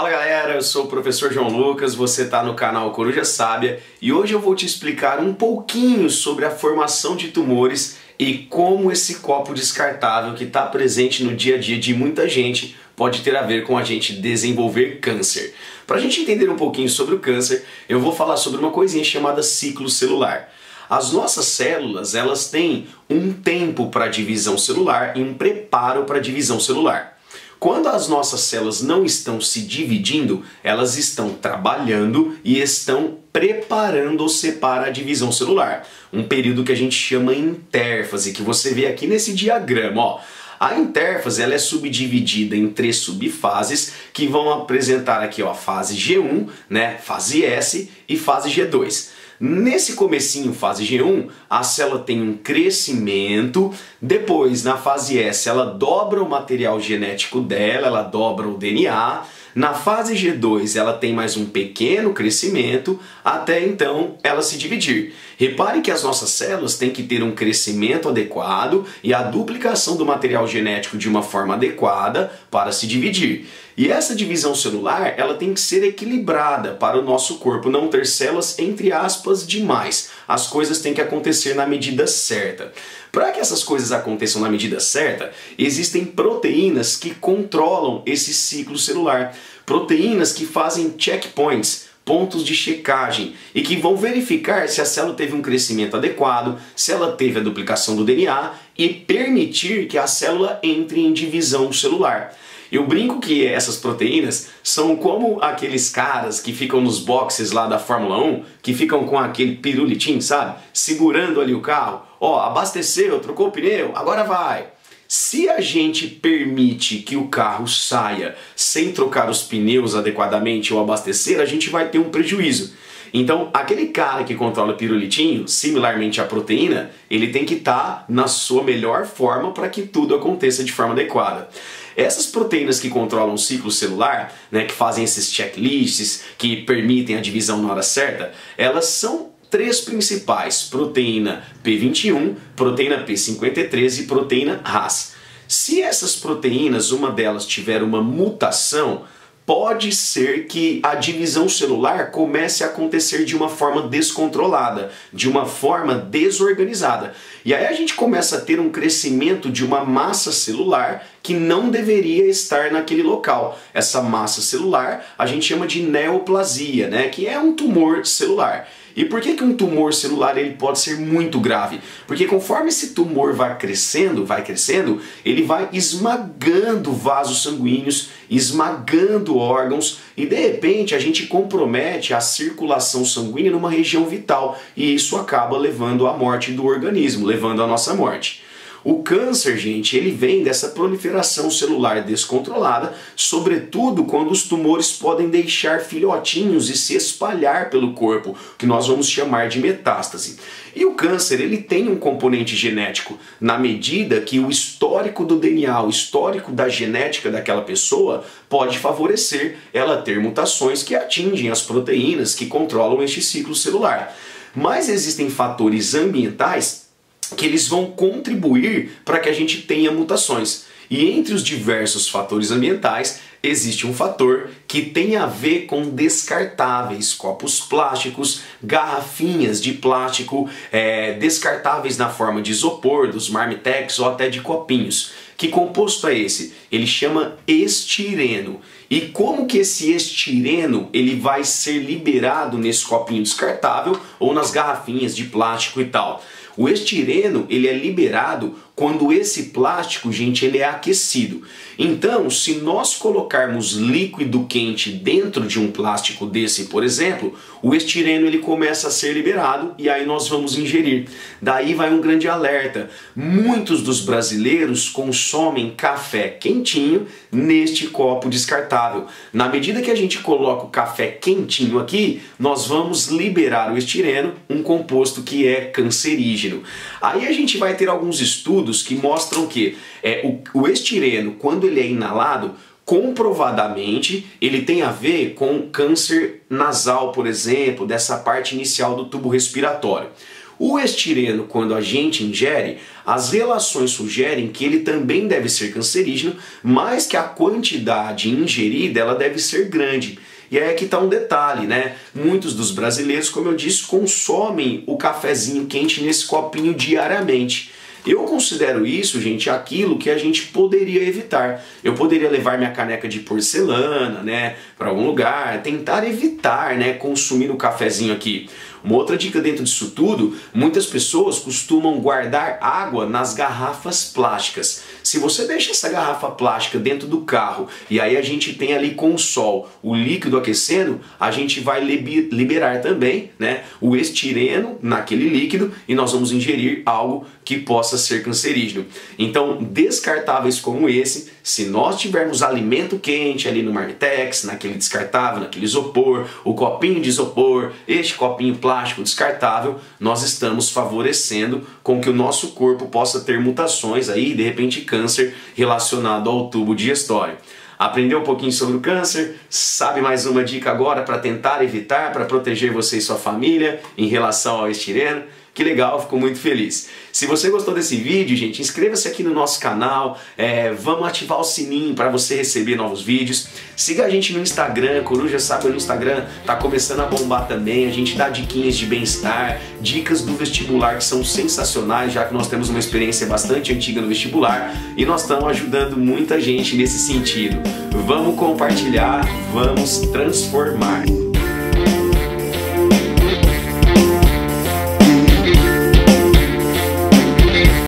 Fala galera, eu sou o professor João Lucas, você está no canal Coruja Sábia e hoje eu vou te explicar um pouquinho sobre a formação de tumores e como esse copo descartável que está presente no dia a dia de muita gente pode ter a ver com a gente desenvolver câncer. Para a gente entender um pouquinho sobre o câncer, eu vou falar sobre uma coisinha chamada ciclo celular. As nossas células, elas têm um tempo para divisão celular e um preparo para divisão celular. Quando as nossas células não estão se dividindo, elas estão trabalhando e estão preparando-se para a divisão celular. Um período que a gente chama intérfase, que você vê aqui nesse diagrama, ó. A intérfase ela é subdividida em 3 subfases que vão apresentar aqui, ó, fase G1, né, fase S e fase G2. Nesse comecinho, fase G1, a célula tem um crescimento, depois na fase S ela dobra o material genético dela, ela dobra o DNA, na fase G2 ela tem mais um pequeno crescimento, até então ela se dividir. Repare que as nossas células têm que ter um crescimento adequado e a duplicação do material genético de uma forma adequada para se dividir. E essa divisão celular, ela tem que ser equilibrada para o nosso corpo não ter células, entre aspas, demais. As coisas têm que acontecer na medida certa. Para que essas coisas aconteçam na medida certa, existem proteínas que controlam esse ciclo celular. Proteínas que fazem checkpoints, pontos de checagem, e que vão verificar se a célula teve um crescimento adequado, se ela teve a duplicação do DNA e permitir que a célula entre em divisão celular. Eu brinco que essas proteínas são como aqueles caras que ficam nos boxes lá da Fórmula 1, que ficam com aquele pirulitinho, sabe? Segurando ali o carro. Ó, abasteceu, trocou o pneu, agora vai. Se a gente permite que o carro saia sem trocar os pneus adequadamente ou abastecer, a gente vai ter um prejuízo. Então, aquele cara que controla o pirulitinho, similarmente à proteína, ele tem que estar na sua melhor forma para que tudo aconteça de forma adequada. Essas proteínas que controlam o ciclo celular, né, que fazem esses checklists, que permitem a divisão na hora certa, elas são 3 principais: proteína P21, proteína P53 e proteína Ras. Se essas proteínas, uma delas tiver uma mutação, pode ser que a divisão celular comece a acontecer de uma forma descontrolada, de uma forma desorganizada. E aí a gente começa a ter um crescimento de uma massa celular que não deveria estar naquele local. Essa massa celular a gente chama de neoplasia, né? Que é um tumor celular. E por que um tumor celular ele pode ser muito grave? Porque conforme esse tumor vai crescendo, ele vai esmagando vasos sanguíneos, esmagando órgãos e de repente a gente compromete a circulação sanguínea numa região vital e isso acaba levando à morte do organismo, levando à nossa morte. O câncer, gente, ele vem dessa proliferação celular descontrolada, sobretudo quando os tumores podem deixar filhotinhos e se espalhar pelo corpo, que nós vamos chamar de metástase. E o câncer, ele tem um componente genético, na medida que o histórico do DNA, o histórico da genética daquela pessoa, pode favorecer ela ter mutações que atingem as proteínas que controlam este ciclo celular. Mas existem fatores ambientais que eles vão contribuir para que a gente tenha mutações. E entre os diversos fatores ambientais, existe um fator que tem a ver com descartáveis, copos plásticos, garrafinhas de plástico, descartáveis na forma de isopor, dos marmitex ou até de copinhos. Que composto é esse? Ele chama estireno. E como que esse estireno ele vai ser liberado nesse copinho descartável ou nas garrafinhas de plástico e tal? O estireno ele é liberado quando esse plástico, gente, ele é aquecido. Então, se nós colocarmos líquido quente dentro de um plástico desse, por exemplo, o estireno ele começa a ser liberado e aí nós vamos ingerir. Daí vai um grande alerta. Muitos dos brasileiros consomem café quentinho neste copo descartável. Na medida que a gente coloca o café quentinho aqui, nós vamos liberar o estireno, um composto que é cancerígeno. Aí a gente vai ter alguns estudos que mostram que o estireno, quando ele é inalado, comprovadamente ele tem a ver com câncer nasal, por exemplo, dessa parte inicial do tubo respiratório. O estireno, quando a gente ingere, as relações sugerem que ele também deve ser cancerígeno, mas que a quantidade ingerida ela deve ser grande. E aí que está um detalhe, né? Muitos dos brasileiros, como eu disse, consomem o cafezinho quente nesse copinho diariamente. Eu considero isso, gente, aquilo que a gente poderia evitar. Eu poderia levar minha caneca de porcelana, né, para algum lugar, tentar evitar, né, consumir o cafezinho aqui. Uma outra dica dentro disso tudo, muitas pessoas costumam guardar água nas garrafas plásticas. Se você deixa essa garrafa plástica dentro do carro e aí a gente tem ali com o sol o líquido aquecendo, a gente vai liberar também, né, o estireno naquele líquido e nós vamos ingerir algo que possa ser cancerígeno. Então, descartáveis como esse, se nós tivermos alimento quente ali no Marmitex, naquele descartável, naquele isopor, o copinho de isopor, este copinho plástico descartável, nós estamos favorecendo com que o nosso corpo possa ter mutações aí, de repente câncer relacionado ao tubo digestório. Aprendeu um pouquinho sobre o câncer? Sabe mais uma dica agora para tentar evitar, para proteger você e sua família em relação ao estireno? Que legal, fico muito feliz. Se você gostou desse vídeo, gente, inscreva-se aqui no nosso canal, vamos ativar o sininho para você receber novos vídeos. Siga a gente no Instagram, Coruja Sábia no Instagram, tá começando a bombar também, a gente dá diquinhas de bem-estar, dicas do vestibular que são sensacionais, já que nós temos uma experiência bastante antiga no vestibular e nós estamos ajudando muita gente nesse sentido. Vamos compartilhar, vamos transformar.